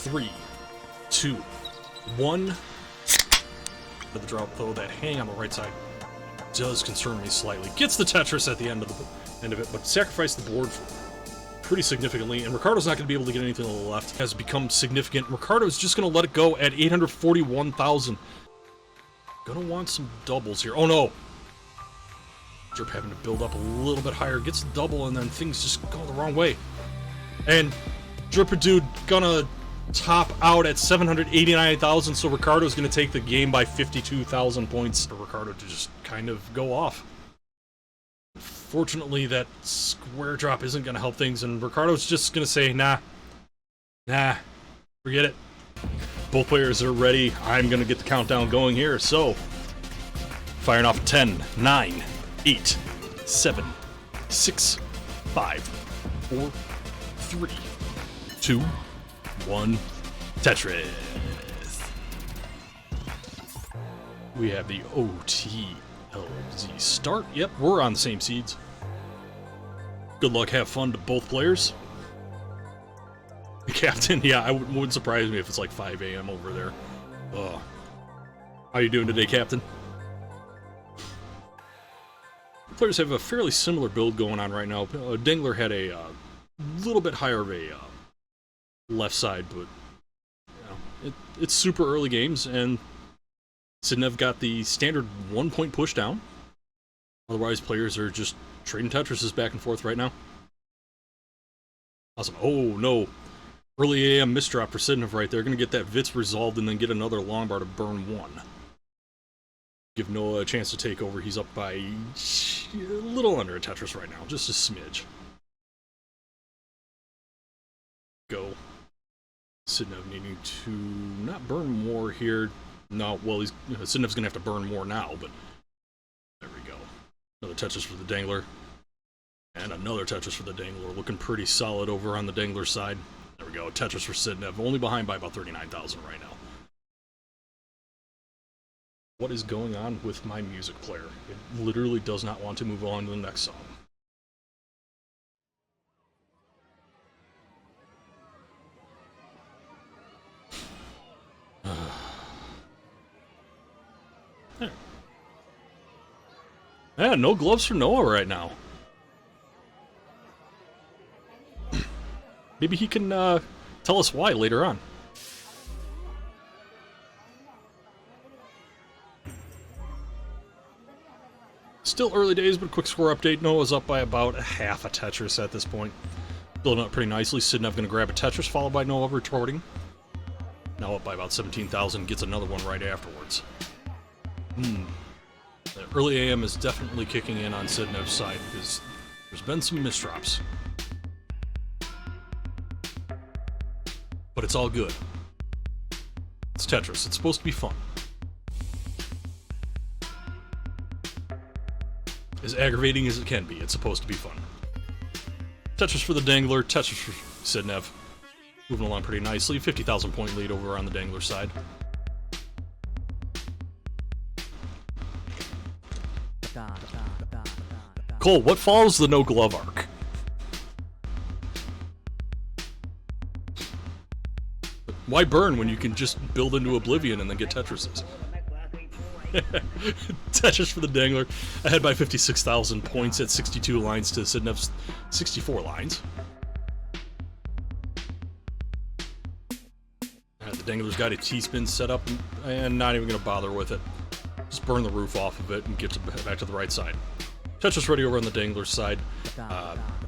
3, 2, 1. The drop, though, that hang on the right side does concern me slightly. Gets the Tetris at the end of it, but sacrificed the board pretty significantly, and Ricardo's not going to be able to get anything on the left. Has become significant. Ricardo's just going to let it go at 841,000. Gonna want some doubles here. Oh no! Drip having to build up a little bit higher, gets the double, and then things just go the wrong way. And Dude gonna top out at 789,000, so Ricardo's gonna take the game by 52,000 points for Ricardo to just kind of go off. Fortunately, that square drop isn't gonna help things, and Ricardo's just gonna say, nah, forget it. Both players are ready. I'm gonna get the countdown going here, so firing off 10, 9, 8, 7, 6, 5, 4, 3, 2, 1, Tetris. We have the OTLZ start. Yep, we're on the same seeds. Good luck, have fun to both players. Captain, yeah, it wouldn't surprise me if it's like 5 a.m. over there. How you doing today, Captain? Players have a fairly similar build going on right now. Dengler had a little bit higher of a left side, but you know, it's super early games, and Sidnev got the standard 1-point push down. Otherwise, players are just trading Tetrises back and forth right now. Awesome. Oh, no. Early AM misdrop for Sidnev right there. Going to get that Vitz resolved and then get another long bar to burn 1. Give Noah a chance to take over. He's up by a little under a Tetris right now. Just a smidge. Go. Sidnev needing to not burn more here. No, well, Sidnev's going to have to burn more now, but there we go. Another Tetris for the Dengler. And another Tetris for the Dengler. Looking pretty solid over on the Dengler side. There we go. Tetris for Sidnev. Only behind by about 39,000 right now. What is going on with my music player? It literally does not want to move on to the next song. Yeah, no gloves for Noah right now. Maybe he can tell us why later on. Still early days, but quick score update. Noah's up by about half a Tetris at this point. Building up pretty nicely. Sidnev going to grab a Tetris, followed by Noah retorting. Now up by about 17,000, gets another one right afterwards. The early AM is definitely kicking in on Sidnev's side, because there's been some misdrops. But it's all good. It's Tetris. It's supposed to be fun. As aggravating as it can be, it's supposed to be fun. Tetris for the Dengler, Tetris for Sidnev. Moving along pretty nicely. 50,000 point lead over on the Dengler side. Cole, what follows the no glove arc? Why burn when you can just build into oblivion and then get Tetrises? Tetris for the Dengler, ahead by 56,000 points at 62 lines to Sidnev's 64 lines. The Dengler's got a T-spin set up and not even going to bother with it. Just burn the roof off of it and get back to the right side. Tetris ready over on the Dengler side.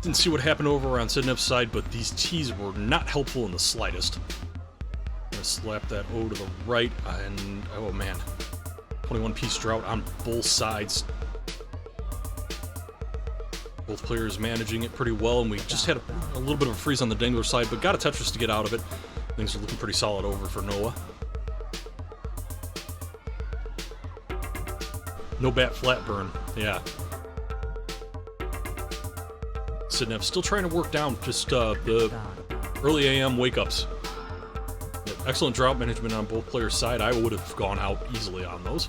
Didn't see what happened over on Sidnev's side, but these T's were not helpful in the slightest. Gonna slap that O to the right, and oh man. 21-piece drought on both sides. Both players managing it pretty well, and we just had a little bit of a freeze on the Dengler side, but got a Tetris to get out of it. Things are looking pretty solid over for Noah. No bat flat burn, yeah. Sidnev still trying to work down just the early AM wake-ups. Excellent drought management on both players' side. I would have gone out easily on those.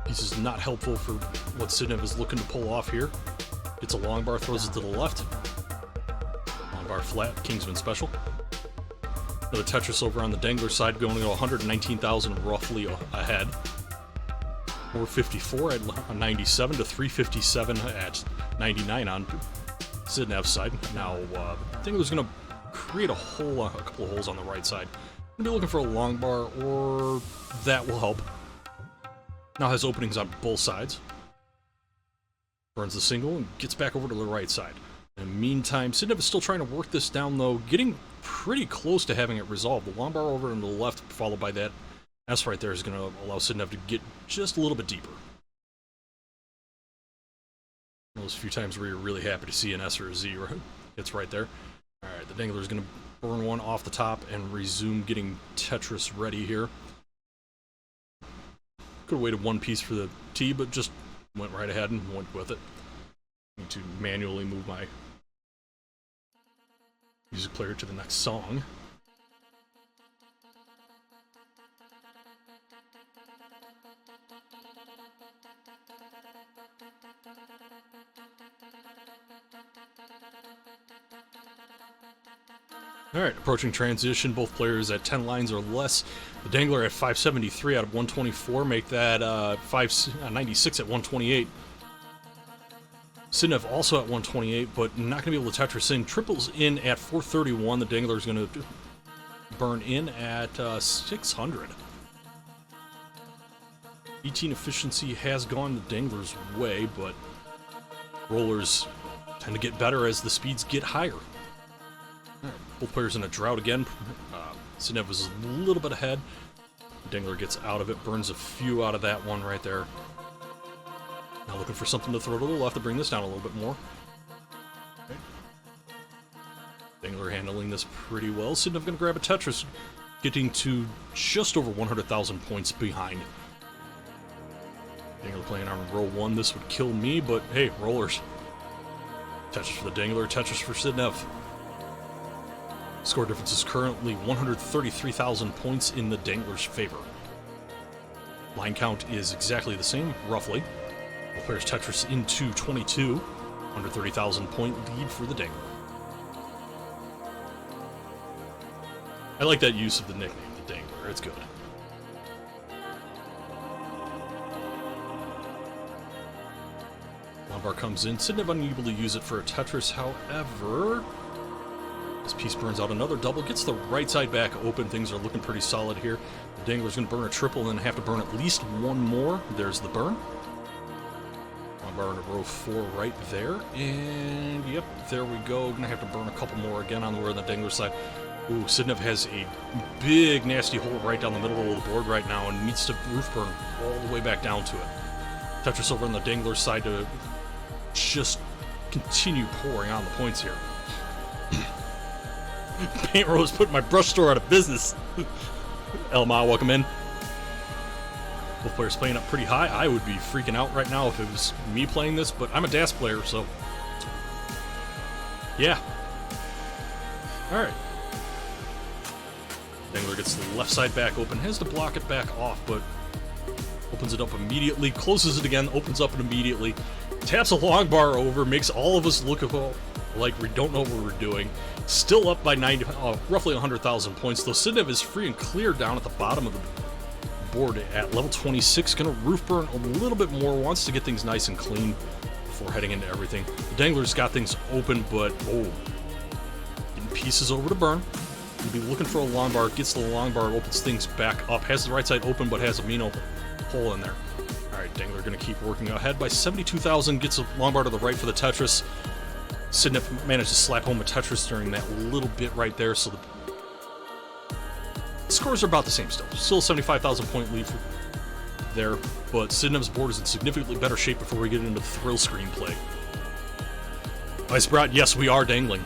This is not helpful for what Sidnev is looking to pull off here. Gets a long bar, throws it to the left. Long bar flat, Kingsman special. Another Tetris over on the Dengler side, going to 119,000 roughly ahead. 454 at 97 to 357 at 99 on Sidnev's side. Now, Dengler's going to create a couple of holes on the right side. Going to be looking for a long bar, or that will help. Now has openings on both sides. Burns the single and gets back over to the right side. In the meantime, Sidnev is still trying to work this down, though, getting pretty close to having it resolved. The long bar over on the left, followed by that S right there, is going to allow Sidnev to get just a little bit deeper. Those few times where you're really happy to see an S or a Z hits right there. Alright, the Dengler is going to burn one off the top and resume getting Tetris ready here. Could have waited one piece for the T, but just went right ahead and went with it. Need to manually move my music player to the next song. Alright, approaching transition, both players at 10 lines or less. The Dengler at 573 out of 124, make that 596 at 128. Sidnev also at 128, but not going to be able to Tetris in. Triples in at 431. The Dengler is going to burn in at 600. 18 efficiency has gone the Dengler's way, but rollers tend to get better as the speeds get higher. Right, both players in a drought again. Sidnev was a little bit ahead. Dengler gets out of it, burns a few out of that one right there. Now looking for something to throw to the left to bring this down a little bit more. Okay. Dengler handling this pretty well. Sidnev going to grab a Tetris, getting to just over 100,000 points behind. Dengler playing on row 1. This would kill me, but hey, rollers. Tetris for the Dengler, Tetris for Sidnev. Score difference is currently 133,000 points in the Dengler's favor. Line count is exactly the same, roughly. Both players Tetris into 22. 130,000 point lead for the Dengler. I like that use of the nickname, the Dengler. It's good. Bar comes in. Sidnev unable to use it for a Tetris, however, this piece burns out another double, gets the right side back open. Things are looking pretty solid here. The Dengler's going to burn a triple and then have to burn at least one more. There's the burn. One bar into row 4 right there, and yep, there we go. Going to have to burn a couple more again on the Dengler side. Ooh, Sidnev has a big nasty hole right down the middle of the board right now and needs to roof burn all the way back down to it. Tetris over on the Dengler side to just continue pouring on the points here. Paint Rose put my brush store out of business. Elma, welcome in. Both players playing up pretty high. I would be freaking out right now if it was me playing this, but I'm a DAS player, so yeah. Alright. Dengler gets the left side back open, has to block it back off, but opens it up immediately, closes it again, opens up it immediately. Taps a long bar over, makes all of us look like we don't know what we're doing. Still up by roughly 100,000 points, though Sidnev is free and clear down at the bottom of the board at level 26. Going to roof burn a little bit more, wants to get things nice and clean before heading into everything. The Dengler's got things open, but getting pieces over to burn. He'll be looking for a long bar, gets the long bar, opens things back up, has the right side open, but has a mean open hole in there. Alright, Dengler going to keep working ahead by 72,000, gets a long bar to the right for the Tetris. Sidnev managed to slap home a Tetris during that little bit right there, so the scores are about the same still. Still a 75,000 point lead there, but Sidnev's board is in significantly better shape before we get into the thrill screen play. Vice Brat, yes, we are dangling.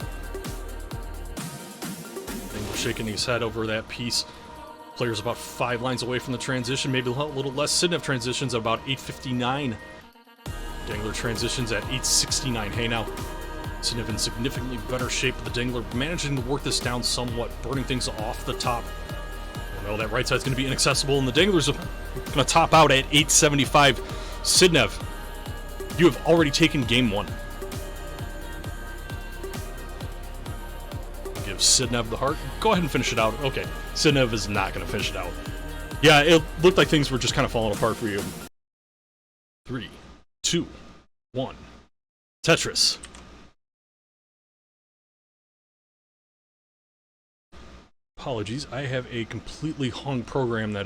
Dengler shaking his head over that piece. Player's about 5 lines away from the transition, maybe a little less. Sidnev transitions at about 859. Dengler transitions at 869. Hey now, Sidnev in significantly better shape. The Dengler managing to work this down somewhat, burning things off the top. Oh no, that right side's going to be inaccessible, and the Dengler's going to top out at 875. Sidnev, you have already taken game 1. give Sidnev the heart. Go ahead and finish it out. Okay, Sidnev is not going to finish it out. Yeah, it looked like things were just kind of falling apart for you. 3, 2, 1. Tetris. Apologies, I have a completely hung program that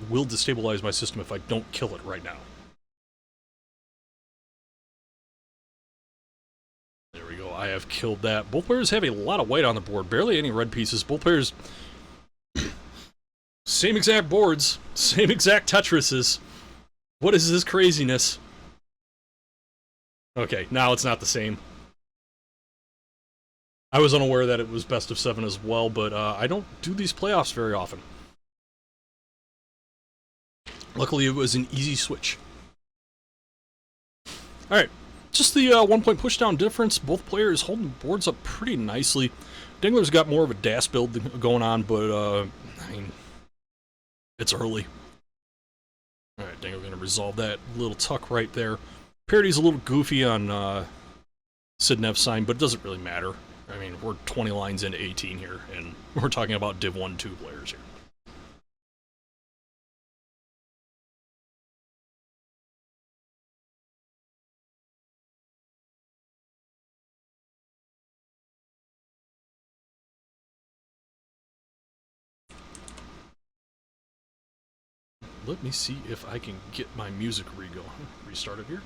will destabilize my system if I don't kill it right now. There we go, I have killed that. Both players have a lot of white on the board, barely any red pieces. Both players, same exact boards, same exact Tetrises. What is this craziness? Okay, now it's not the same. I was unaware that it was best of 7 as well, but I don't do these playoffs very often. Luckily, it was an easy switch. Alright, just the 1-point pushdown difference. Both players holding boards up pretty nicely. Dengler's got more of a DAS build going on, but, I mean, it's early. Alright, Dengler's going to resolve that little tuck right there. Parity's a little goofy on Sidnev's sign, but it doesn't really matter. I mean, we're 20 lines into 18 here, and we're talking about Div 1-2 players here. Let me see if I can get my music restarted here.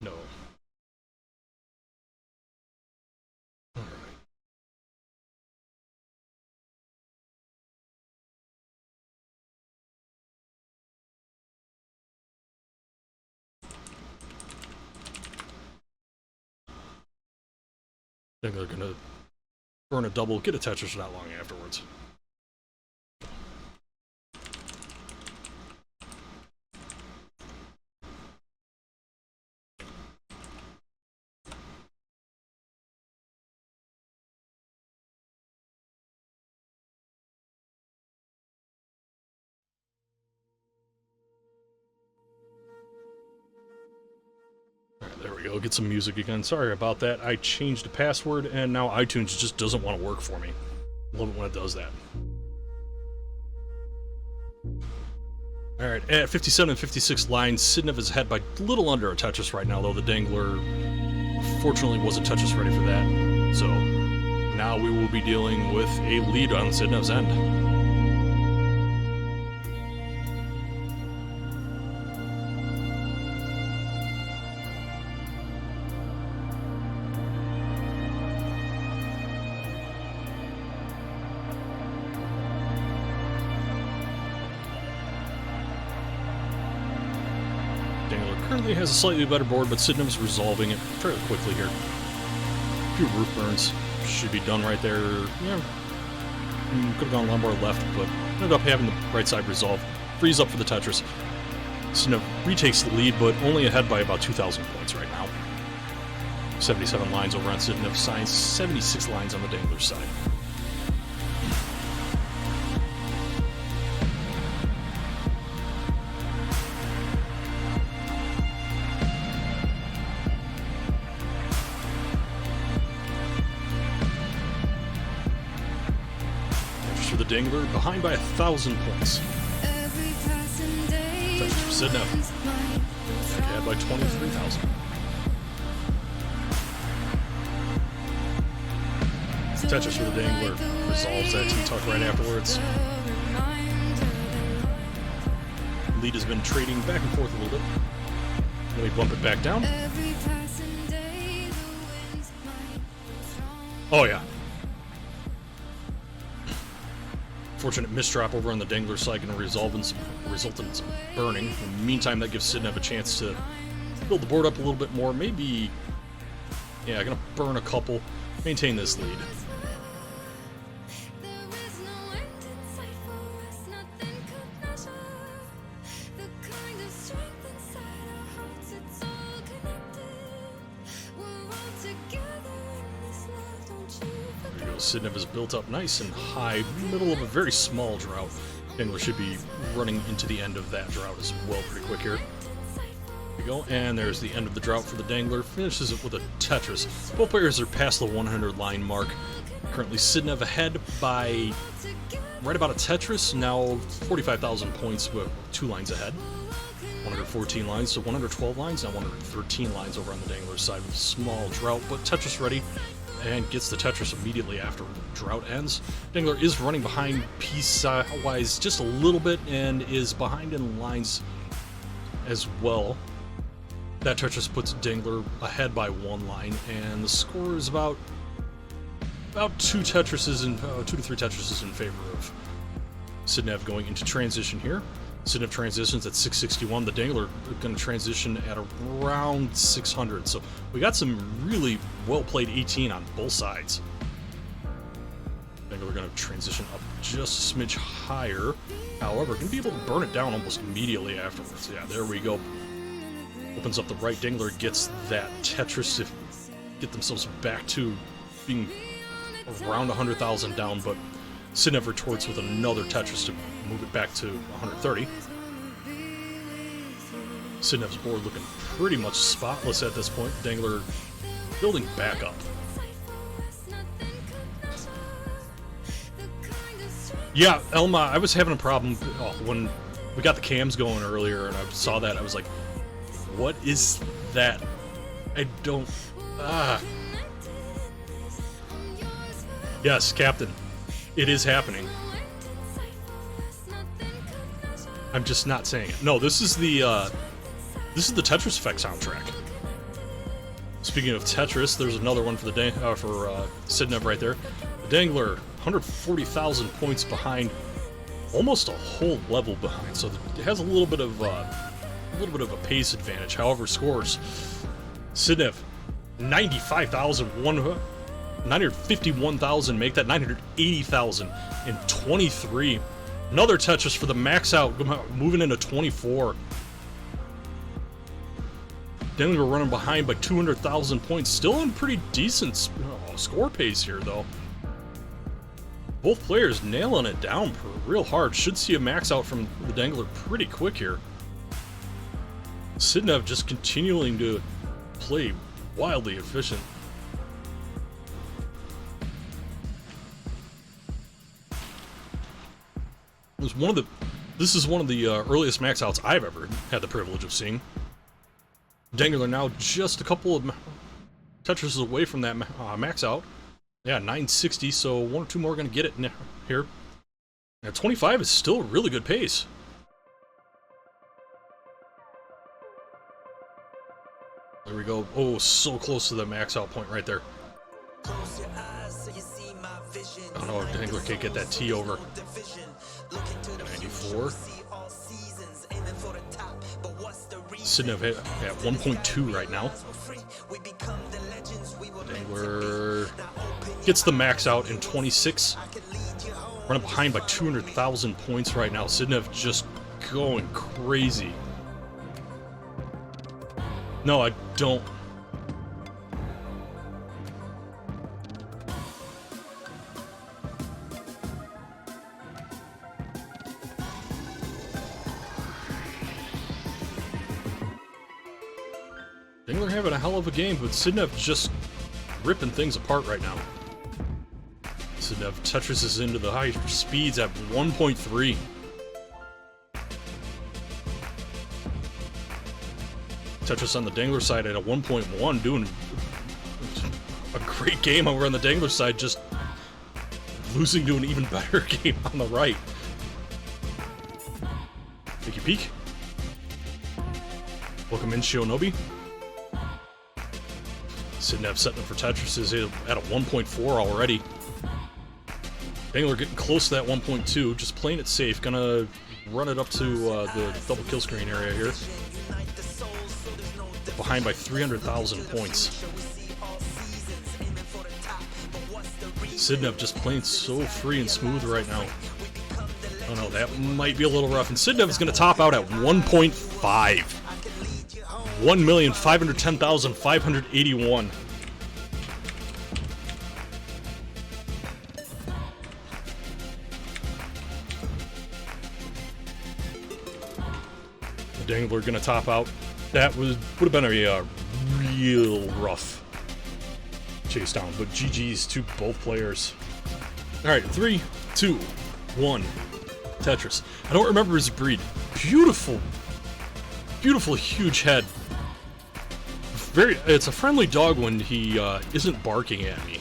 No. All right. Then they're gonna burn a double, get a Tetris not long afterwards. There we go, get some music again. Sorry about that. I changed the password and now iTunes just doesn't want to work for me. I love it when it does that. Alright, at 57 and 56 lines, Sidnev is ahead by a little under a Tetris right now, though the Dengler fortunately wasn't Tetris ready for that. So now we will be dealing with a lead on Sidnev's end. Currently has a slightly better board, but Sidnev's resolving it fairly quickly here. A few roof burns should be done right there. Yeah, could have gone Lombard left, but ended up having the right side resolved. Frees up for the Tetris. Sidnev retakes the lead, but only ahead by about 2,000 points right now. 77 lines over on Sidnev's side, 76 lines on the Dengler side. The Dengler behind by 1,000 points. Tetris for Sidnev. Back ahead by 23,000. Tetris for the Dengler. Resolves that T-tuck right afterwards. Lead has been trading back and forth a little bit. Let me bump it back down. Oh yeah. Fortunate misdrop over on the Dengler side going to result in some burning. In the meantime, that gives Sidnev a chance to build the board up a little bit more. Maybe, yeah, going to burn a couple, maintain this lead. Sidnev is built up nice and high, middle of a very small drought. Dengler should be running into the end of that drought as well pretty quick here. There we go, and there's the end of the drought for the Dengler. Finishes it with a Tetris. Both players are past the 100 line mark. Currently Sidnev ahead by right about a Tetris, now 45,000 points with 2 lines ahead. 114 lines, so 112 lines, now 113 lines over on the Dengler side with a small drought, but Tetris ready, and gets the Tetris immediately after drought ends. Dengler is running behind piece-wise just a little bit, and is behind in lines as well. That Tetris puts Dengler ahead by 1 line, and the score is about 2 to 3 Tetrises in favor of Sidnev going into transition here. Sidnev transitions at 661. The Dengler going to transition at around 600. So we got some really well-played 18 on both sides. Dengler going to transition up just a smidge higher. However, going to be able to burn it down almost immediately afterwards. Yeah, there we go. Opens up the right. Dengler gets that Tetris to get themselves back to being around 100,000 down, but Sidnev retorts with another Tetris to move it back to 130. Sidnev's board looking pretty much spotless at this point. Dengler building back up. Yeah, Elma, I was having a problem when we got the cams going earlier, and I saw that. I was like, what is that? I don't... Yes, Captain. It is happening. I'm just not saying it. No, this is the Tetris Effect soundtrack. Speaking of Tetris, there's another one for the Sidnev right there. The Dengler, 140,000 points behind, almost a whole level behind. So it has a little bit of a pace advantage. However, scores Sidnev 951,000, make that 980,000 in 23. Another Tetris for the max out, moving into 24. Dengler running behind by 200,000 points, still in pretty decent score pace here though. Both players nailing it down real hard. Should see a max out from the Dengler pretty quick here. Sidnev just continuing to play wildly efficient. This is one of the earliest max outs I've ever had the privilege of seeing. Dengler now just a couple of Tetrises away from that max out. Yeah, 960, so 1 or 2 more are going to get it here. Now 25 is still a really good pace. There we go. Oh, so close to the max out point right there. I don't know if Dengler can't get that T over. 94. Sidnev at 1.2 right now. Dengler gets the max out in 26. Running behind by 200,000 points right now. Sidnev just going crazy. No, I don't. Dengler having a hell of a game, but Sidnev just ripping things apart right now. Sidnev Tetris is into the high speeds at 1.3. Tetris on the Dengler side at a 1.1, doing a great game over on the Dengler side, just losing to an even better game on the right. Thank you, Peek. Welcome in, Shionobi. Sidnev setting up for Tetris is at a 1.4 already. Dengler getting close to that 1.2, just playing it safe. Gonna run it up to the double kill screen area here. Behind by 300,000 points. Sidnev just playing so free and smooth right now. Oh no, that might be a little rough. And Sidnev is going to top out at 1.5. 1,510,581. Dengler gonna top out. That would have been a real rough chase down, but GG's to both players. Alright, 3, 2, 1. Tetris. I don't remember his breed. Beautiful, beautiful, huge head. It's a friendly dog when he isn't barking at me.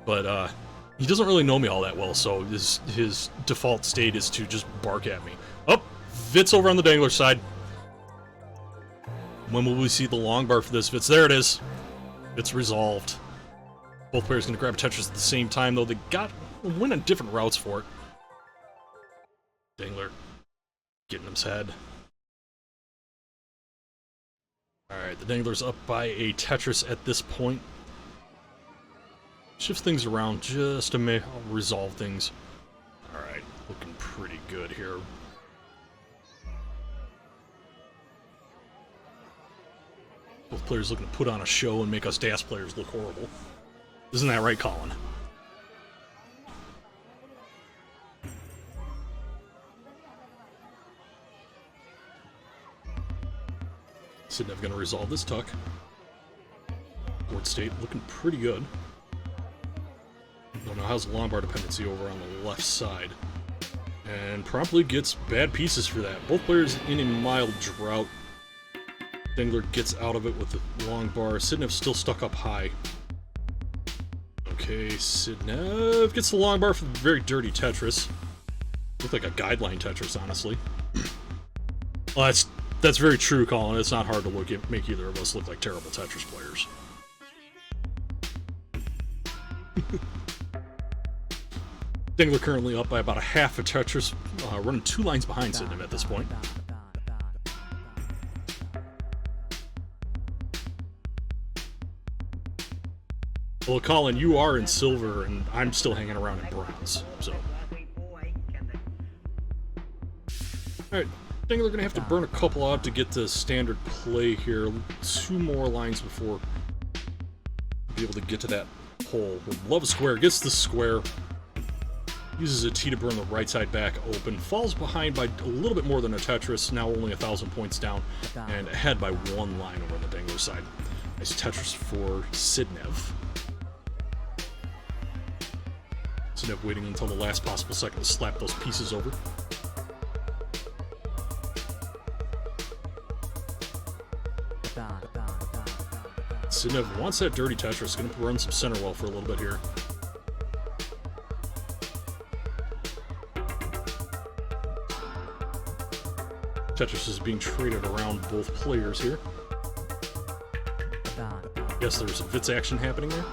But he doesn't really know me all that well, so his default state is to just bark at me. Oh, Vitz over on the Dengler side. When will we see the long bar for this, Vitz? There it is. It's resolved. Both players going to grab a Tetris at the same time, though they went on different routes for it. Dengler getting him's head. Alright, the Dengler's up by a Tetris at this point. Shift things around just to resolve things. Alright, looking pretty good here. Both players looking to put on a show and make us DAS players look horrible. Isn't that right, Colin? Sidnev gonna resolve this tuck. Board state looking pretty good. Don't know how's the long bar dependency over on the left side. And promptly gets bad pieces for that. Both players in a mild drought. Dengler gets out of it with the long bar. Sidnev's still stuck up high. Okay, Sidnev gets the long bar for the very dirty Tetris. Looked like a guideline Tetris, honestly. Well, that's very true, Colin. It's not hard to make either of us look like terrible Tetris players. Dengler currently up by about a half a Tetris, running 2 lines behind Sidnev at this point. Well, Colin, you are in silver, and I'm still hanging around in bronze, so. Alright, Dengler gonna have to burn a couple out to get to standard play here. 2 more lines before be able to get to that hole. Would love a square, gets the square. Uses a T to burn the right side back open. Falls behind by a little bit more than a Tetris, now only 1,000 points down, and ahead by 1 line over on the Dengler side. Nice Tetris for Sidnev. Sidnev waiting until the last possible second to slap those pieces over. Sidnev wants that dirty Tetris. Going to run some center well for a little bit here. Tetris is being traded around both players here. Guess there's some Vitz action happening there.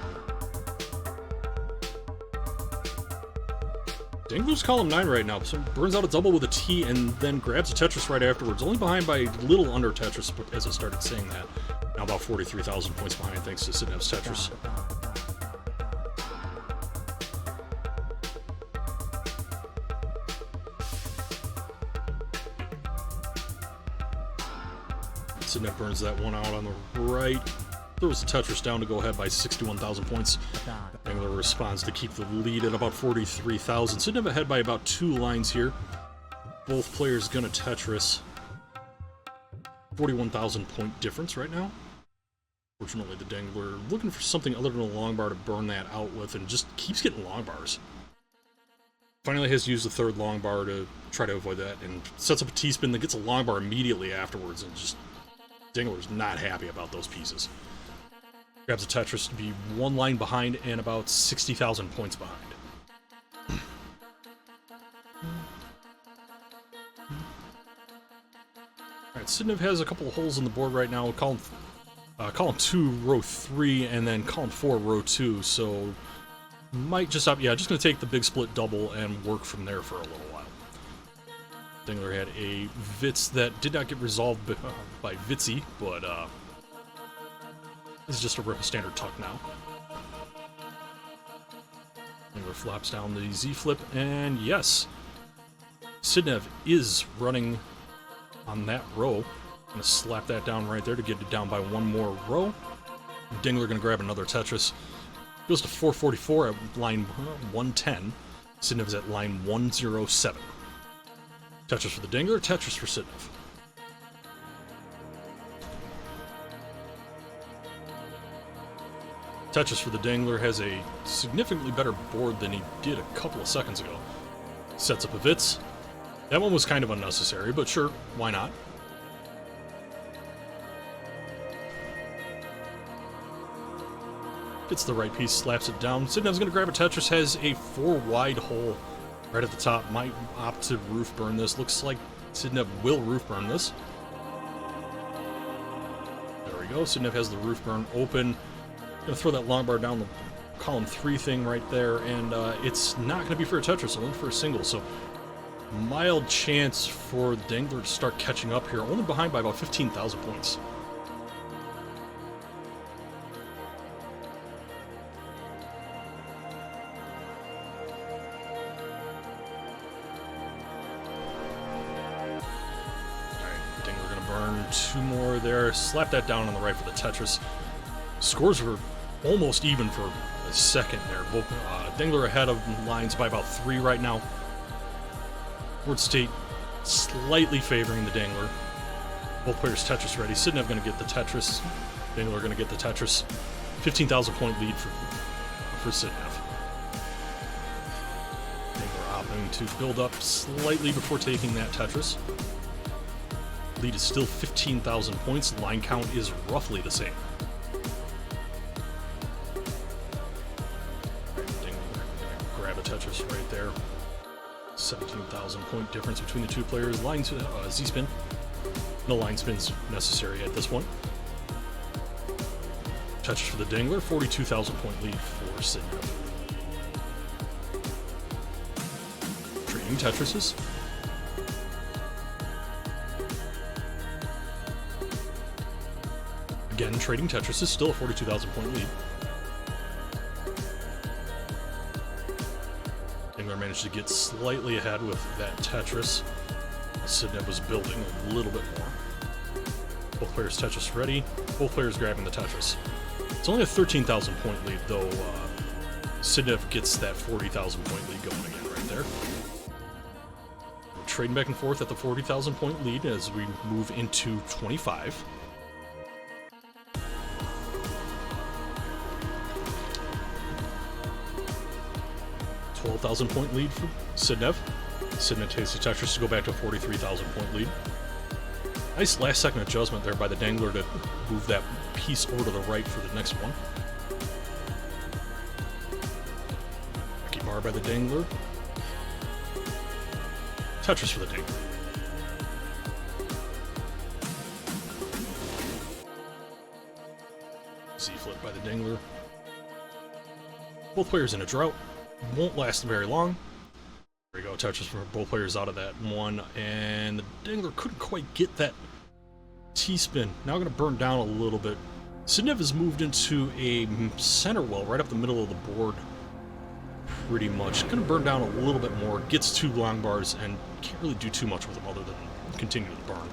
Dengler's column 9 right now, so burns out a double with a T and then grabs a Tetris right afterwards. Only behind by a little under Tetris as I started saying that. Now about 43,000 points behind thanks to Sidnev's Tetris. Sidnev burns that one out on the right. Throws the Tetris down to go ahead by 61,000 points. Dengler responds to keep the lead at about 43,000. Sidnev ahead by about 2 lines here. Both players gonna Tetris. 41,000 point difference right now. Fortunately, the Dengler looking for something other than a long bar to burn that out with and just keeps getting long bars. Finally has used the 3rd long bar to try to avoid that and sets up a T-spin that gets a long bar immediately afterwards and just Dengler's not happy about those pieces. Grabs a Tetris to be 1 line behind and about 60,000 points behind. Alright, Sidnev has a couple of holes in the board right now. Column 2, row 3, and then column 4, row 2, so might just up, yeah, just gonna take the big split double and work from there for a little while. Dengler had a Vitz that did not get resolved by Vitzy, but this is just a standard tuck now. Dengler flaps down the Z flip, and yes, Sidnev is running on that row. Gonna slap that down right there to get it down by 1 more row. Dengler gonna grab another Tetris. Goes to 444 at line 110. Sidnev's at line 107. Tetris for the Dengler, Tetris for Sidnev. Tetris for the Dengler has a significantly better board than he did a couple of seconds ago. Sets up a Vitz. That one was kind of unnecessary, but sure, why not? Gets the right piece, slaps it down. Sidnev's going to grab a Tetris, has a 4-wide hole right at the top. Might opt to roof burn this. Looks like Sidnev will roof burn this. There we go. Sidnev has the roof burn open. Going to throw that long bar down the column 3 thing right there, and it's not going to be for a Tetris, only for a single, so mild chance for Dengler to start catching up here, only behind by about 15,000 points. Alright, Dengler going to burn 2 more there, slap that down on the right for the Tetris. Scores were almost even for a second there. Both Dengler ahead of lines by about 3 right now. Board state slightly favoring the Dengler. Both players Tetris ready. Sidnev going to get the Tetris. Dengler going to get the Tetris. 15,000 point lead for Sidnev. Dengler opting to build up slightly before taking that Tetris. Lead is still 15,000 points. Line count is roughly the same. Tetris right there. 17,000 point difference between the two players. Line Z-spin. No line spins necessary at this point. Tetris for the Dengler. 42,000 point lead for Sidnev. Trading Tetrises. Again, trading Tetrises. Still a 42,000 point lead. Dengler managed to get slightly ahead with that Tetris. Sidnev was building a little bit more. Both players Tetris ready. Both players grabbing the Tetris. It's only a 13,000 point lead, though Sidnev gets that 40,000 point lead going again right there. We're trading back and forth at the 40,000 point lead as we move into 25. 12,000 point lead for Sidnev. Sidnev takes the Tetris to go back to a 43,000 point lead. Nice last second adjustment there by the Dengler to move that piece over to the right for the next one. Lucky bar by the Dengler. Tetris for the Dengler. Z-flip by the Dengler. Both players in a drought. Won't last very long. There we go, Tetris for both players out of that one, and the Dengler couldn't quite get that T-spin. Now going to burn down a little bit. Sidnev has moved into a center well right up the middle of the board, pretty much. Going to burn down a little bit more, gets 2 long bars, and can't really do too much with them other than continue to burn.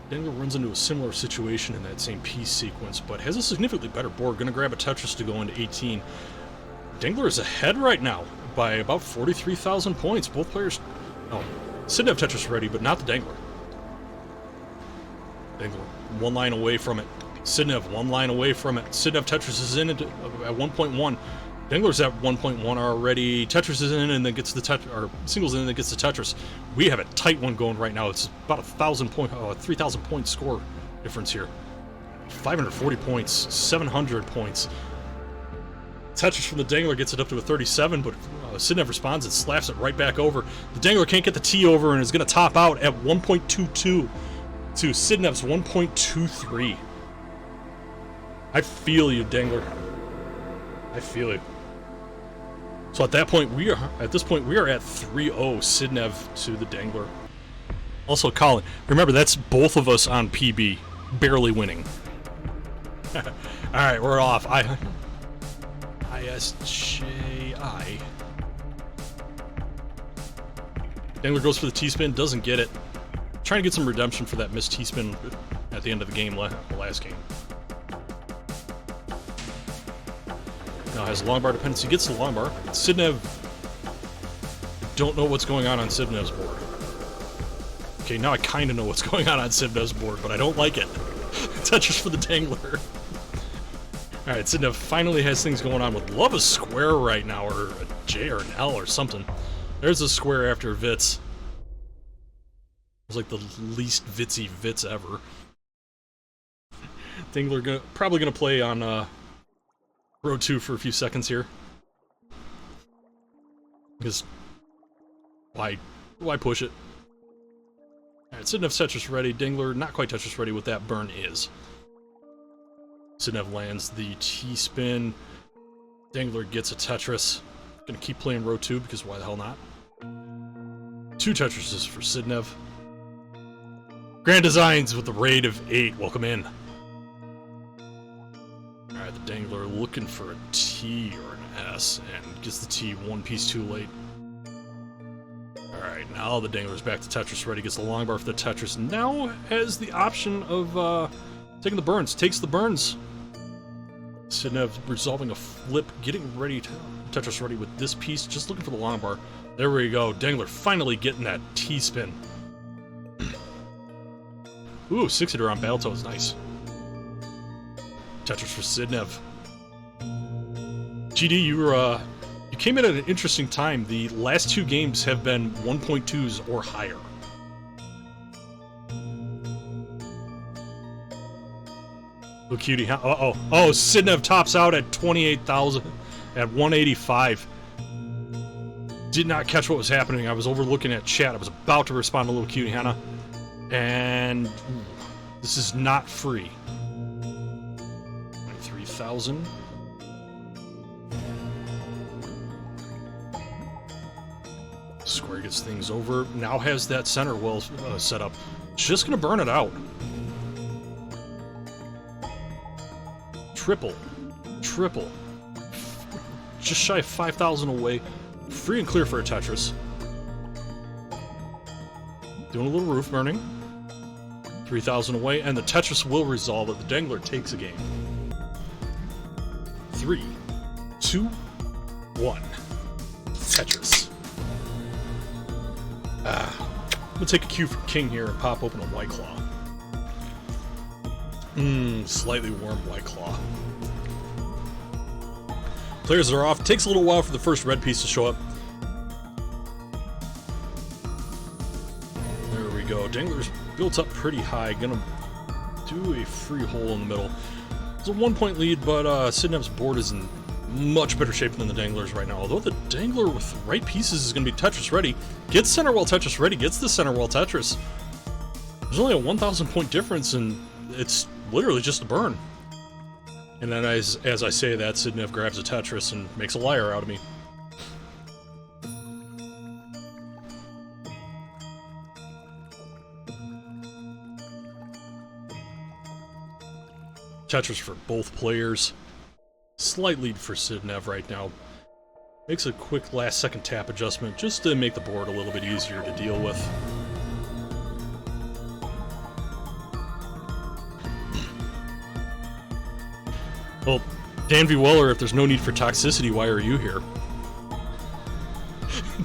Dengler runs into a similar situation in that same piece sequence, but has a significantly better board. Going to grab a Tetris to go into 18. Dengler is ahead right now by about 43,000 points. Both players... Oh, Sidnev Tetris ready, but not the Dengler. Dengler 1 line away from it. Sidnev 1 line away from it. Sidnev Tetris is in at 1.1. Dengler's at 1.1 already. Tetris is in and then gets the or singles in and then gets the Tetris. We have a tight one going right now. It's about 3,000 point score difference here. 540 points, 700 points. Tetris from the Dengler gets it up to a 37, but Sidnev responds and slaps it right back over. The Dengler can't get the T over and is going to top out at 1.22 to Sidnev's 1.23. I feel you, Dengler. I feel you. So at this point, we are at 3-0 Sidnev to the Dengler. Also, Colin, remember that's both of us on PB, barely winning. All right, we're off. ISJI. Dengler goes for the T-spin, doesn't get it. Trying to get some redemption for that missed T-spin at the end of the game, the last game. Now has long bar dependency, gets the long bar. Sidnev don't know what's going on Sidnev's board. Okay, now I kind of know what's going on Sidnev's board, but I don't like it. Tetris for the Dengler. Alright, Sidnev finally has things going on with love a square right now, or a J or an L or something. There's a square after Vits. It's like the least Vitsy Vits ever. Dengler probably gonna play on row 2 for a few seconds here. Because why push it? Alright, Sidnev's Tetris ready. Dengler not quite Tetris ready. What that burn is. Sidnev lands the T-spin. Dengler gets a Tetris. Gonna keep playing row 2 because why the hell not? 2 Tetrises for Sidnev. Grand Designs with the raid of 8. Welcome in. Alright, the Dengler looking for a T or an S and gets the T one piece too late. Alright, now the Dengler's back to Tetris ready. Gets the long bar for the Tetris. Now has the option of taking the burns. Takes the burns. Sidnev resolving a flip, getting ready to Tetris ready with this piece, just looking for the long bar. There we go. Dengler finally getting that T-spin. Ooh, 6-hitter on Balto is nice. Tetris for Sidnev. GD, you came in at an interesting time. The last 2 games have been 1.2s or higher. Little cutie, huh? Uh-oh. Oh, Sidnev tops out at 28,000 at 185. Did not catch what was happening. I was overlooking at chat. I was about to respond to Little Cutie Hannah. And this is not free. 23,000. Square gets things over. Now has that center well set up. Just gonna burn it out. Triple. Just shy of 5,000 away. Free and clear for a Tetris. Doing a little roof burning. 3,000 away, and the Tetris will resolve it. The Dengler takes a game. 3, 2, 1. Tetris. I'm gonna take a cue from King here and pop open a White Claw. Slightly warm White Claw. Players are off. Takes a little while for the first red piece to show up. There we go. Dengler's built up pretty high. Gonna do a free hole in the middle. It's a 1-point lead, but Sidnev's board is in much better shape than the Dengler's right now. Although the Dengler with the right pieces is going to be Tetris ready. Gets center wall Tetris ready. Gets the center wall Tetris. There's only a 1,000 point difference, and it's literally just a burn. And then as I say that, Sidnev grabs a Tetris and makes a liar out of me. Tetris for both players. Slight lead for Sidnev right now. Makes a quick last second tap adjustment just to make the board a little bit easier to deal with. Well, Dan V. Weller, if there's no need for toxicity, why are you here?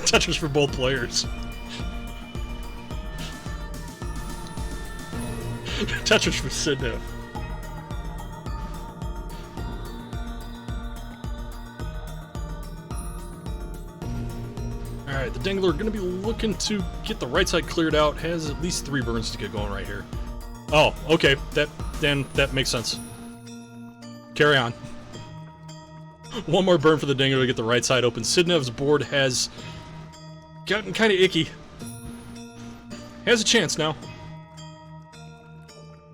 Tetris for both players. Tetris for Sidnev. Alright, the Dengler going to be looking to get the right side cleared out. Has at least 3 burns to get going right here. Oh, okay. That makes sense. Carry on. One more burn for the Dengler to get the right side open. Sidnev's board has gotten kind of icky. Has a chance now.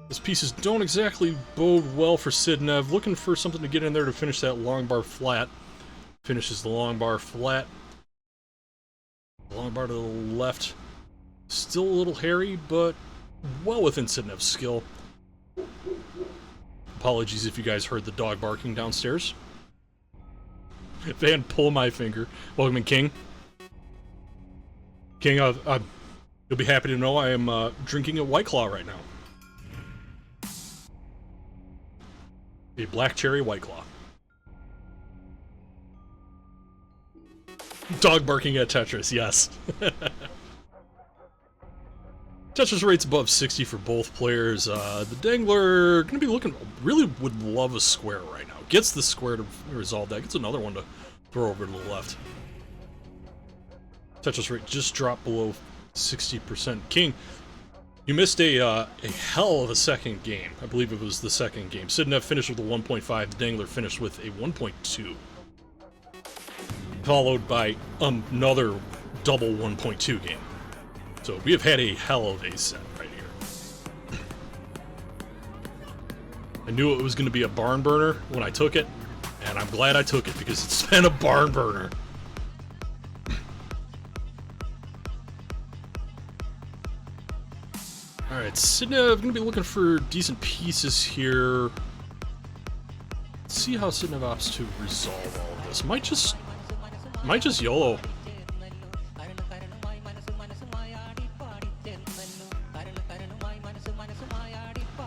These pieces don't exactly bode well for Sidnev. Looking for something to get in there to finish that long bar flat. Finishes the long bar flat. Long bar to the left. Still a little hairy, but well within Sidnev's skill. Apologies if you guys heard the dog barking downstairs. Van, pull my finger. Welcome in, King. King, you'll be happy to know I am drinking a White Claw right now. A black cherry White Claw. Dog barking at Tetris, yes. Tetris rate's above 60 for both players. The Dengler gonna be looking, really would love a square right now. Gets the square to resolve that. Gets another one to throw over to the left. Tetris rate just dropped below 60%. King, you missed a hell of a second game. I believe it was the second game. Sidnev finished with a 1.5. The Dengler finished with a 1.2. Followed by another double 1.2 game. So we have had a hell of a set right here. I knew it was going to be a barn burner when I took it, and I'm glad I took it because it's been a barn burner. Alright, Sidnev going to be looking for decent pieces here. Let's see how Sidnev opts to resolve all of this. Might just YOLO.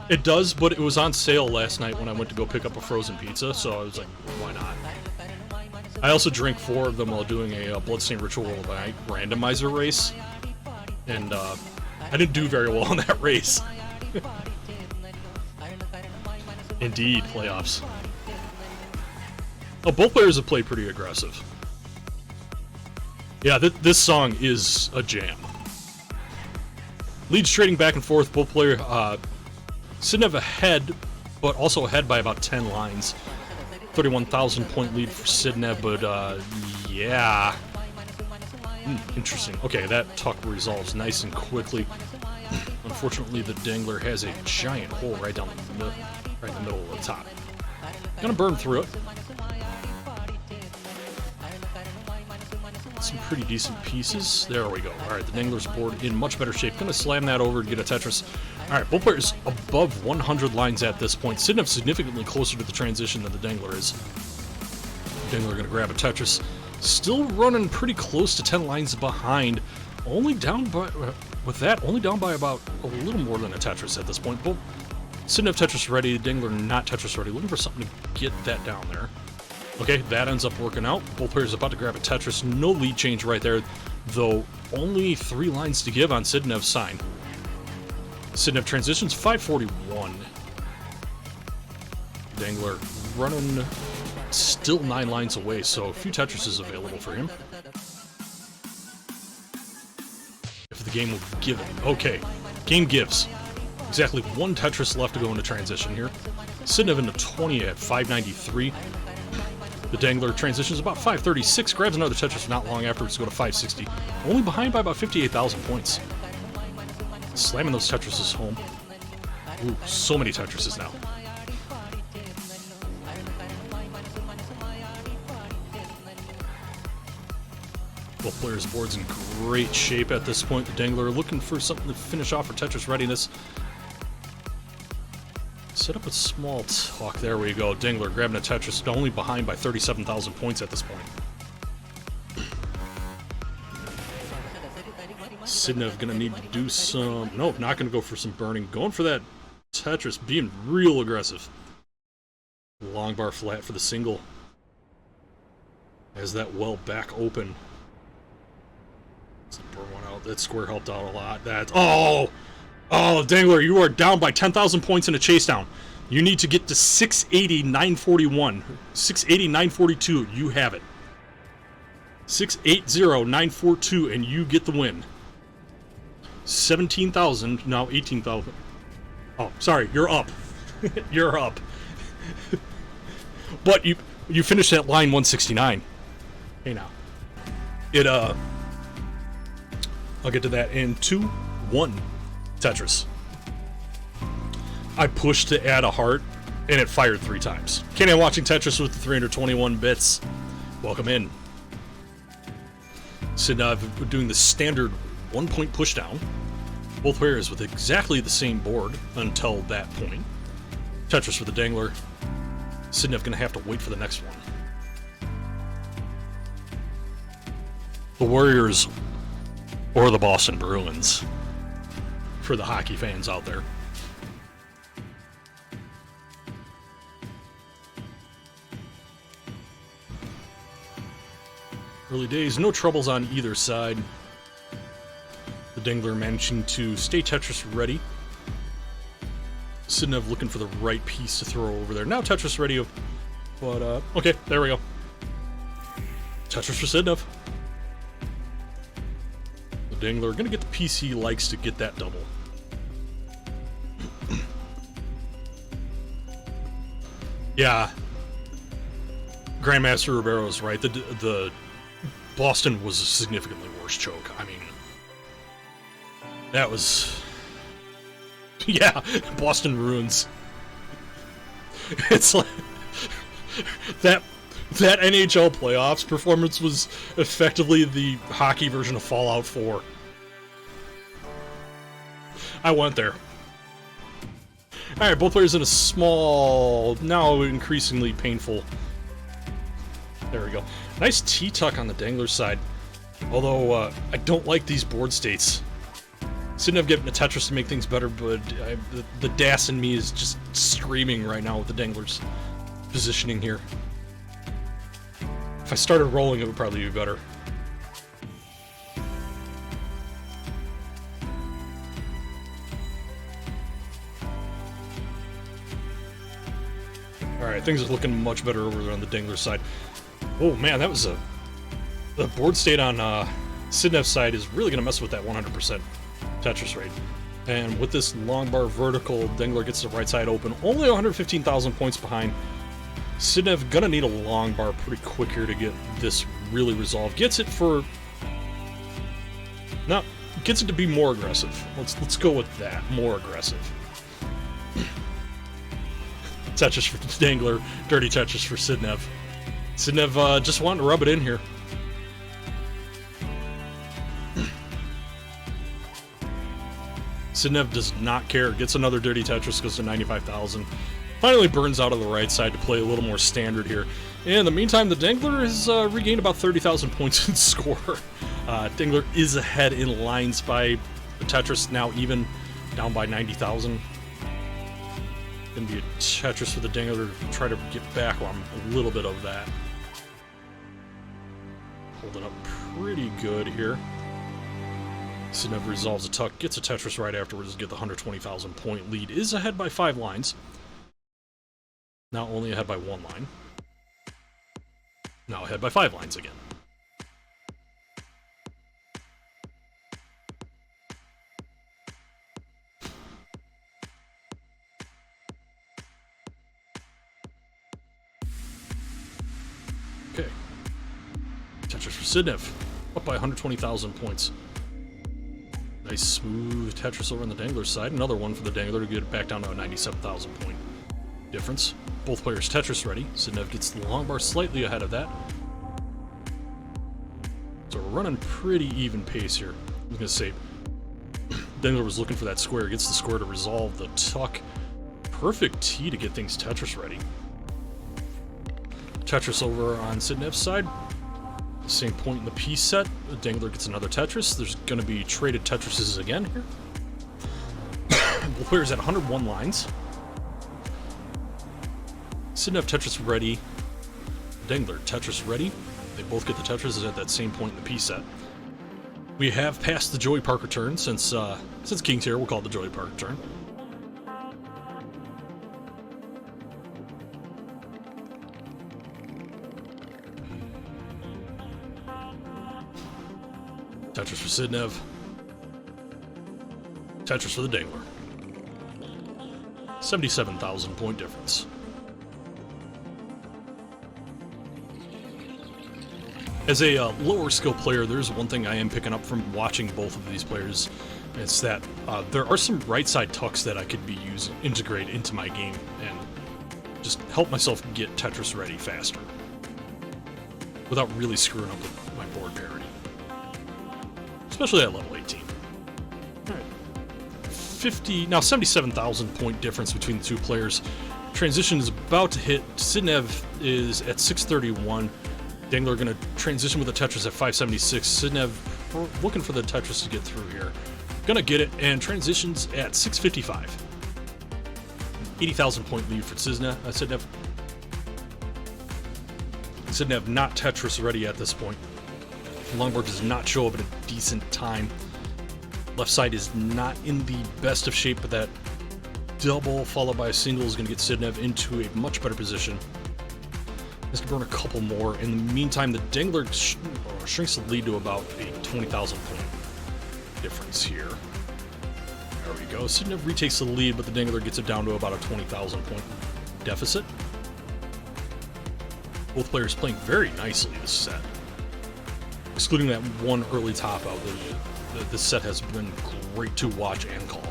It does, but it was on sale last night when I went to go pick up a frozen pizza, so I was like, why not? I also drank 4 of them while doing a Bloodstained Ritual of the Night randomizer race, and I didn't do very well in that race. Indeed, playoffs. Oh, both players have played pretty aggressive. Yeah, this song is a jam. Leads trading back and forth, both players... Sidnev ahead, but also ahead by about 10 lines. 31,000 point lead for Sidnev, but yeah. Interesting. Okay, that tuck resolves nice and quickly. Unfortunately, the Dengler has a giant hole right down the middle, right in the middle of the top. Gonna burn through it. Some pretty decent pieces. There we go. Alright, the Dengler's board in much better shape. Gonna slam that over to get a Tetris. Alright, both players above 100 lines at this point. Sidnev significantly closer to the transition than the Dengler is. Dengler gonna grab a Tetris. Still running pretty close to 10 lines behind. Only down by, with that, only down by about a little more than a Tetris at this point. Both Sidnev Tetris ready, Dengler not Tetris ready. Looking for something to get that down there. Okay, that ends up working out. Both players about to grab a Tetris. No lead change right there, though only 3 lines to give on Sidnev's sign. Sidnev transitions 541. Dengler running still 9 lines away, so a few Tetrises available for him. If the game will give it. Okay, game gives. Exactly 1 Tetris left to go into transition here. Sidnev into 20 at 593. The Dengler transitions about 536, grabs another Tetris not long afterwards to go to 560. Only behind by about 58,000 points. Slamming those Tetrises home. Ooh, so many Tetrises now. Both players' boards in great shape at this point. The Dengler looking for something to finish off for Tetris readiness. Set up a small talk. There we go. Dengler grabbing a Tetris, only behind by 37,000 points at this point. Sidnev gonna need to do some... Nope, not gonna go for some burning. Going for that Tetris, being real aggressive. Long bar flat for the single. Has that well back open. Let's burn one out. That square helped out a lot. That... Oh! Oh, Dengler, you are down by 10,000 points in a chase down. You need to get to 680, 941. 680, 942. You have it. 680, 942, and you get the win. 17,000, now 18,000. Oh, sorry, you're up. You're up. But you finished at line 169. Hey, now. I'll get to that in 2-1. Tetris. I pushed to add a heart, and it fired 3 times. Canadian watching Tetris with the 321 bits. Welcome in. Sidnev doing the standard 1-point pushdown. Both players with exactly the same board until that point. Tetris for the Dengler. Sidnev gonna have to wait for the next one. The Warriors or the Boston Bruins. For the hockey fans out there. Early days, no troubles on either side. The Dengler managing to stay Tetris ready. Sidnev looking for the right piece to throw over there. Now Tetris ready, but okay, there we go. Tetris for Sidnev. The Dengler gonna get the piece he likes to get that double. Yeah, Grandmaster Ribeiro is right. The Boston was a significantly worse choke. I mean, that was... Yeah, Boston ruins. It's like... That NHL playoffs performance was effectively the hockey version of Fallout 4. I went there. Alright, both players in a small, now increasingly painful... There we go. Nice T-tuck on the Dengler side. Although, I don't like these board states. Sidnev getting a Tetris to make things better, but the DAS in me is just screaming right now with the Dengler's positioning here. If I started rolling, it would probably be better. Alright, things are looking much better over there on the Dengler side. Oh man, that was the board state on Sidnev's side is really going to mess with that 100% Tetris rate. And with this long bar vertical, Dengler gets the right side open. Only 115,000 points behind. Sidnev gonna need a long bar pretty quick here to get this really resolved. Gets it for... No, gets it to be more aggressive. Let's go with that. More aggressive. Tetris for Dengler, dirty Tetris for Sidnev. Sidnev just wanting to rub it in here. Sidnev does not care. Gets another dirty Tetris, goes to 95,000. Finally burns out of the right side to play a little more standard here. In the meantime, the Dengler has regained about 30,000 points in score. Dengler is ahead in lines by Tetris, now even, down by 90,000. Gonna be a Tetris for the Dengler to try to get back on a little bit of that. Holding up pretty good here. Sidnev resolves a tuck, gets a Tetris right afterwards to get the 120,000 point lead. Is ahead by 5 lines. Now only ahead by 1 line. Now ahead by 5 lines again. Okay. Tetris for Sidnev. Up by 120,000 points. Nice smooth Tetris over on the Dengler side. Another one for the Dengler to get it back down to a 97,000 point difference. Both players Tetris ready. Sidnev gets the long bar slightly ahead of that. So we're running pretty even pace here. I'm going to say Dengler was looking for that square. Gets the square to resolve the tuck. Perfect T to get things Tetris ready. Tetris over on Sidnev's side. Same point in the piece set. Dengler gets another Tetris. There's going to be traded Tetrises again here. Both players at 101 lines. Sidnev Tetris ready. Dengler Tetris ready. They both get the Tetrises at that same point in the piece set. We have passed the Joey Parker turn since King's here. We'll call it the Joey Parker turn. Tetris for Sidnev. Tetris for the Dengler. 77,000 point difference. As a lower skill player, there's one thing I am picking up from watching both of these players. It's that there are some right side tucks that I could be integrate into my game and just help myself get Tetris ready faster without really screwing up with my board parity. Especially at level 18. Alright. 77,000 point difference between the two players. Transition is about to hit. Sidnev is at 631. Dengler going to transition with the Tetris at 576. Sidnev looking for the Tetris to get through here. Gonna get it, and transitions at 655. 80,000 point lead for Sidnev. Sidnev not Tetris ready at this point. Longboard does not show up at a decent time. Left side is not in the best of shape, but that double followed by a single is going to get Sidnev into a much better position. He's going to burn a couple more. In the meantime, the Dengler shrinks the lead to about a 20,000 point difference here. There we go. Sidnev retakes the lead, but the Dengler gets it down to about a 20,000 point deficit. Both players playing very nicely this set. Excluding that one early top out, this set has been great to watch and call.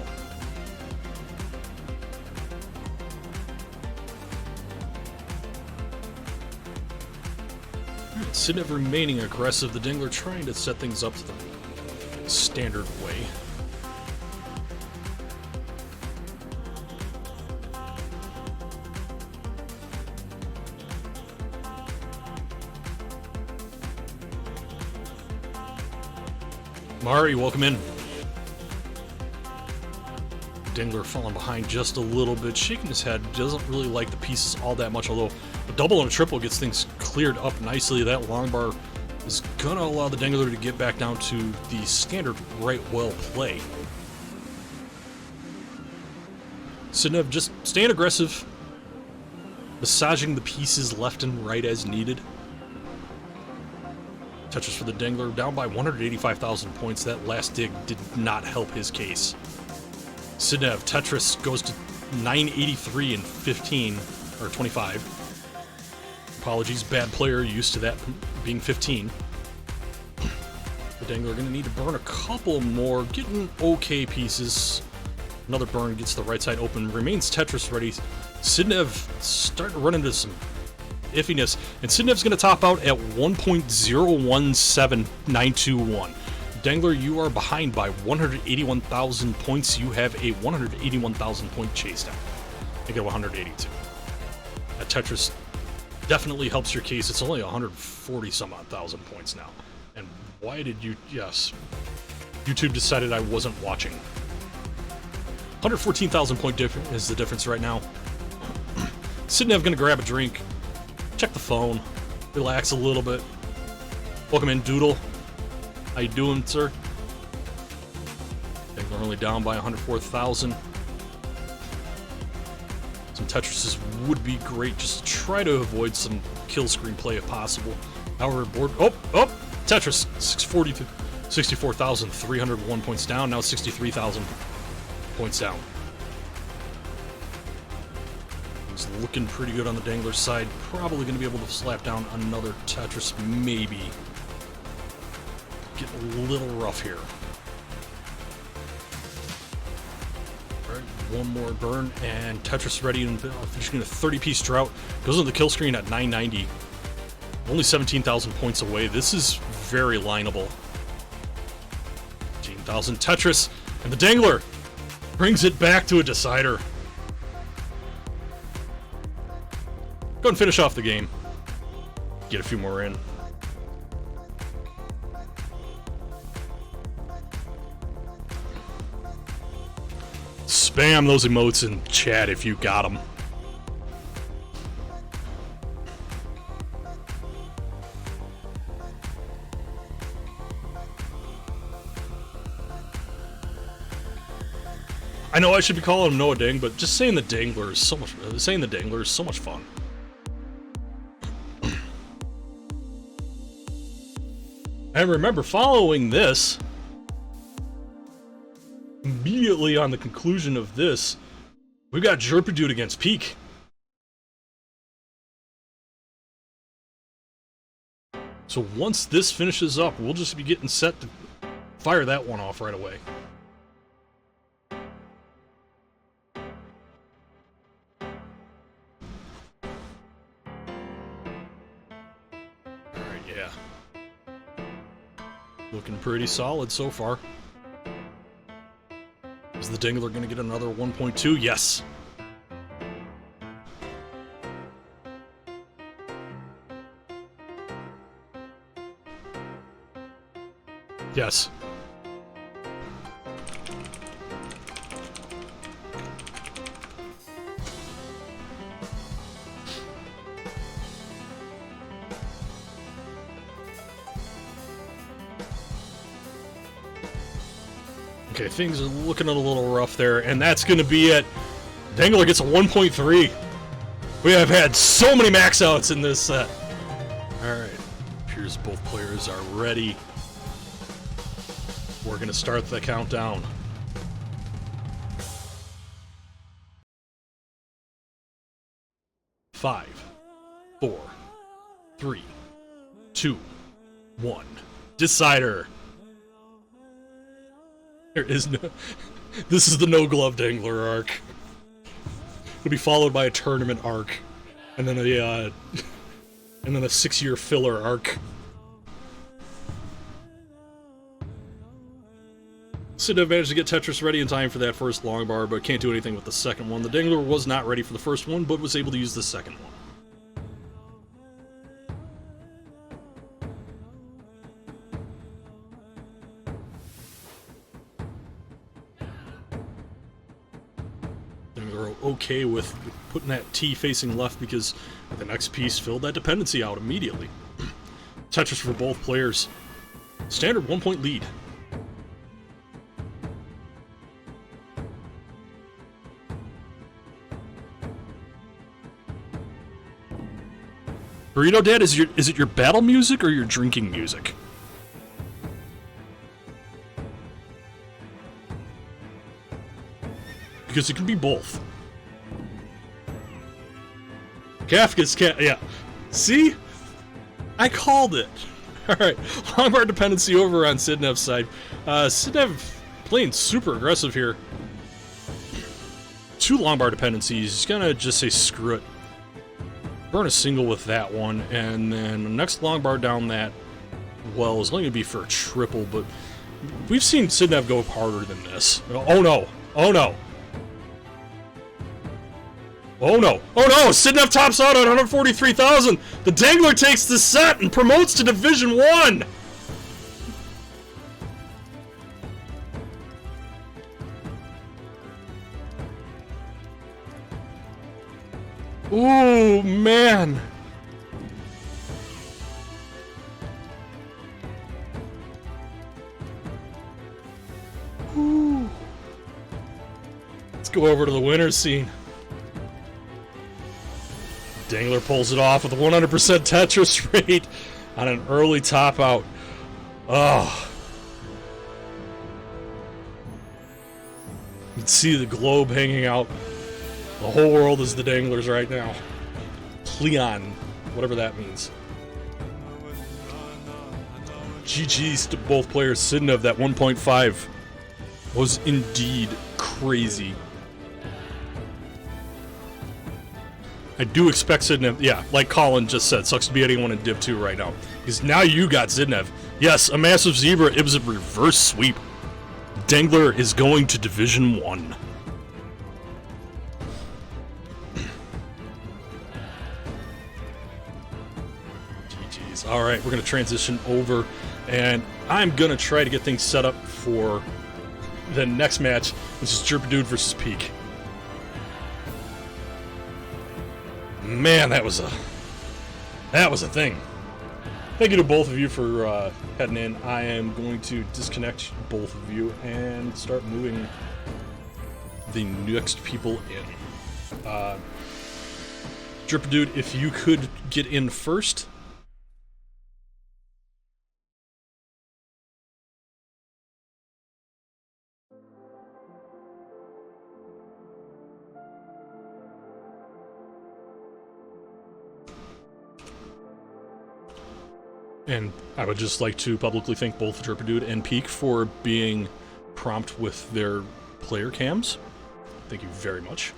Sidnev remaining aggressive, the Dengler trying to set things up the standard way. Mari, welcome in. Dengler falling behind just a little bit, shaking his head, doesn't really like the pieces all that much, although a double and a triple gets things cleared up nicely. That long bar is gonna allow the Dengler to get back down to the standard right well play. Sidnev just staying aggressive, massaging the pieces left and right as needed. Tetris for the Dengler, down by 185,000 points. That last dig did not help his case. Sidnev, Tetris goes to 983 and 15, or 25. Apologies, bad player, used to that being 15. The Dengler going to need to burn a couple more, getting okay pieces. Another burn gets the right side open, remains Tetris ready. Sidnev starting to run into some iffiness, and Sidnev's going to top out at 1.017921. Dengler, you are behind by 181,000 points. You have a 181,000 point chase down. You get 182. That Tetris definitely helps your case. It's only 140 some odd thousand points now. And why did you... Yes. YouTube decided I wasn't watching. 114,000 point difference is the difference right now. Sidnev going to grab a drink, check the phone, relax a little bit. Welcome in, Doodle. How you doing, sir? Dengler only down by 104,000. Some Tetrises would be great, just to try to avoid some kill screen play if possible. However, board... Oh! Tetris! 64,301 points down, now 63,000 points down. He's looking pretty good on the Dengler side. Probably going to be able to slap down another Tetris, maybe. Getting a little rough here. Alright, one more burn, and Tetris ready and finishing a 30-piece drought. Goes on the kill screen at 990. Only 17,000 points away. This is very lineable. 15,000 Tetris, and the Dengler brings it back to a decider. Go and finish off the game. Get a few more in. Spam those emotes in chat if you got them. I know I should be calling him Noah Dang, but just saying the Dengler is so much. Saying the Dengler is so much fun. And remember, following this, immediately on the conclusion of this, we've got Jerpedude against Peek. So once this finishes up, we'll just be getting set to fire that one off right away. Alright, yeah. Looking pretty solid so far. Is the Dengler going to get another 1.2? Yes. Yes. Okay, things are looking a little rough there, and that's going to be it. Dengler gets a 1.3. We have had so many max outs in this set. Alright, appears both players are ready. We're going to start the countdown. Five, 4, 3, 2, 1. Decider. There is no... This is the no-glove Dengler arc. It'll be followed by a tournament arc. And then a 6-year filler arc. Sidnev managed to get Tetris ready in time for that first long bar, but can't do anything with the second one. The Dengler was not ready for the first one, but was able to use the second one. Dengler okay with putting that T facing left because the next piece filled that dependency out immediately. Tetris for both players. Standard 1-point lead. Burrito Dad, is it your battle music or your drinking music? Because it can be both. Kafka's cat, yeah. See? I called it. Alright, long bar dependency over on Sidnev's side. Sidnev playing super aggressive here. 2 long bar dependencies. He's gonna just say screw it. Burn a single with that one, and then the next long bar down that well is only going to be for a triple, but we've seen Sidnev go harder than this. Oh no! Oh no! Oh no! Oh no! Sidnev tops out at 143,000! The Dengler takes the set and promotes to Division 1! Ooh, man! Ooh. Let's go over to the winner's scene. Dengler pulls it off with a 100% Tetris rate on an early top out. Oh. You can see the globe hanging out. The whole world is the Denglers right now. Cleon, whatever that means. GG's to both players. Sidnev, that 1.5 was indeed crazy. I do expect Sidnev, yeah, like Colin just said, sucks to be anyone in Div 2 right now. Because now you got Sidnev. Yes, a massive zebra. It was a reverse sweep. Dengler is going to Division 1. Alright, we're going to transition over, and I'm going to try to get things set up for the next match, which is Jerpadude versus Peek. Man, that was a thing. Thank you to both of you for heading in. I am going to disconnect both of you and start moving the next people in. Jerpadude, if you could get in first. And I would just like to publicly thank both Jerpadude and Peek for being prompt with their player cams. Thank you very much.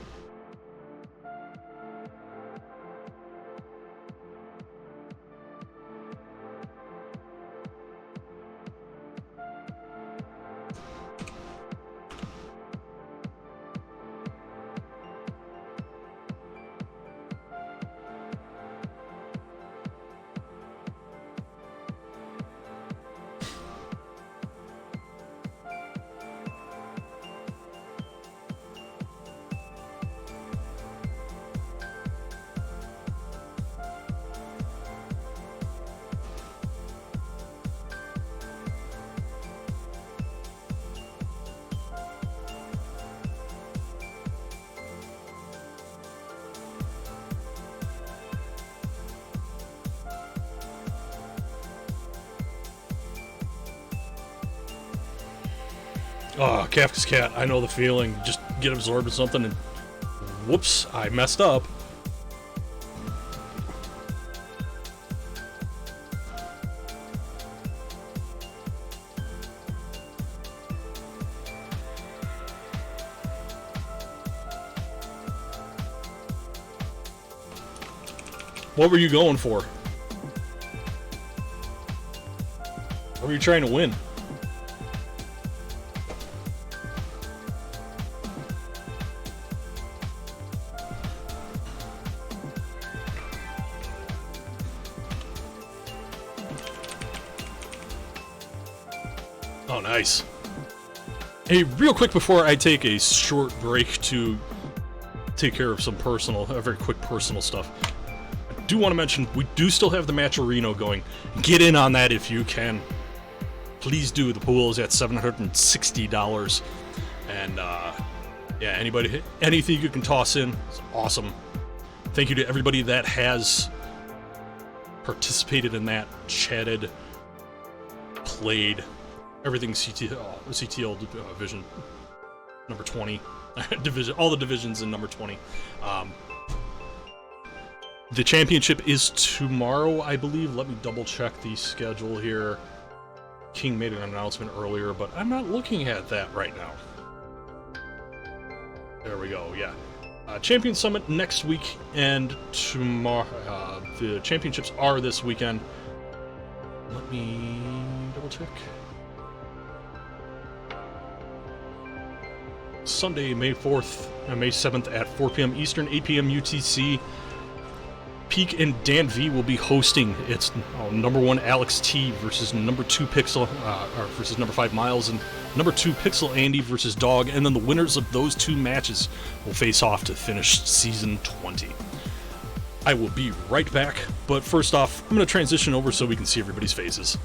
Oh, Kafka's cat. I know the feeling. Just get absorbed in something and... Whoops, I messed up. What were you going for? What were you trying to win? Oh, nice. Hey, real quick before I take a short break to take care of some very quick personal stuff, I do want to mention we do still have the Matcherino going. Get in on that if you can. Please do. The pool is at $760. And, yeah, anything you can toss in is awesome. Thank you to everybody that has participated in that, chatted, played. Everything CTL division number 20 division, all the divisions in number 20. The championship is tomorrow, I believe. Let me double check the schedule here. King made an announcement earlier, but I'm not looking at that right now. There we go. Yeah, Champion Summit next week and tomorrow. The championships are this weekend. Let me double check. Sunday, May 4th and May 7th at 4 p.m. Eastern, 8 p.m. UTC. Peak and Dan V will be hosting. It's number 1 Alex T versus number 2 Pixel, versus number 5 Miles, and number 2 Pixel Andy versus Dog. And then the winners of those 2 matches will face off to finish season 20. I will be right back, but first off, I'm going to transition over so we can see everybody's faces.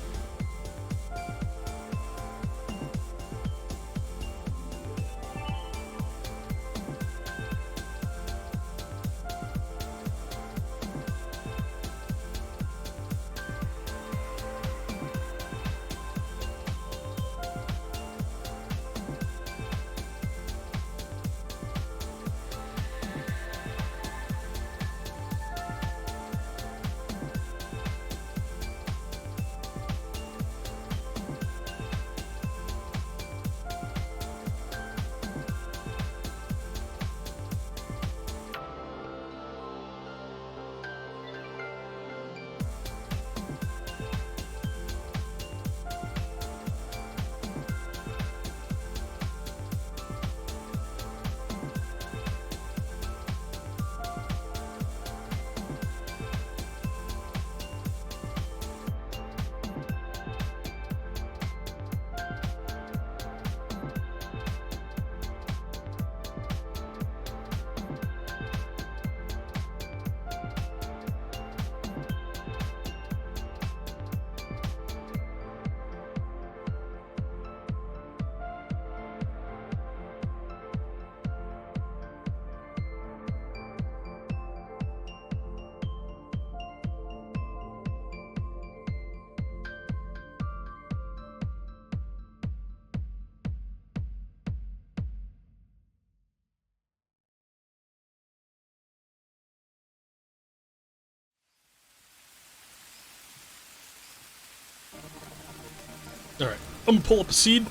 Alright, I'm gonna pull up a seed.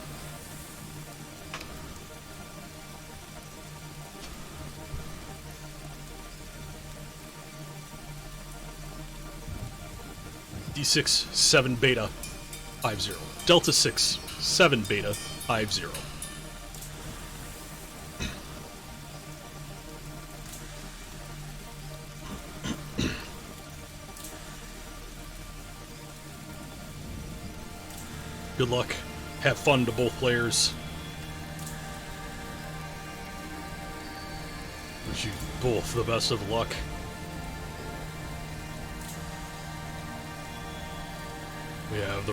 D6 7 beta 50. Delta 6 7 beta 50. Good luck. Have fun to both players. Wish you both the best of luck. We have the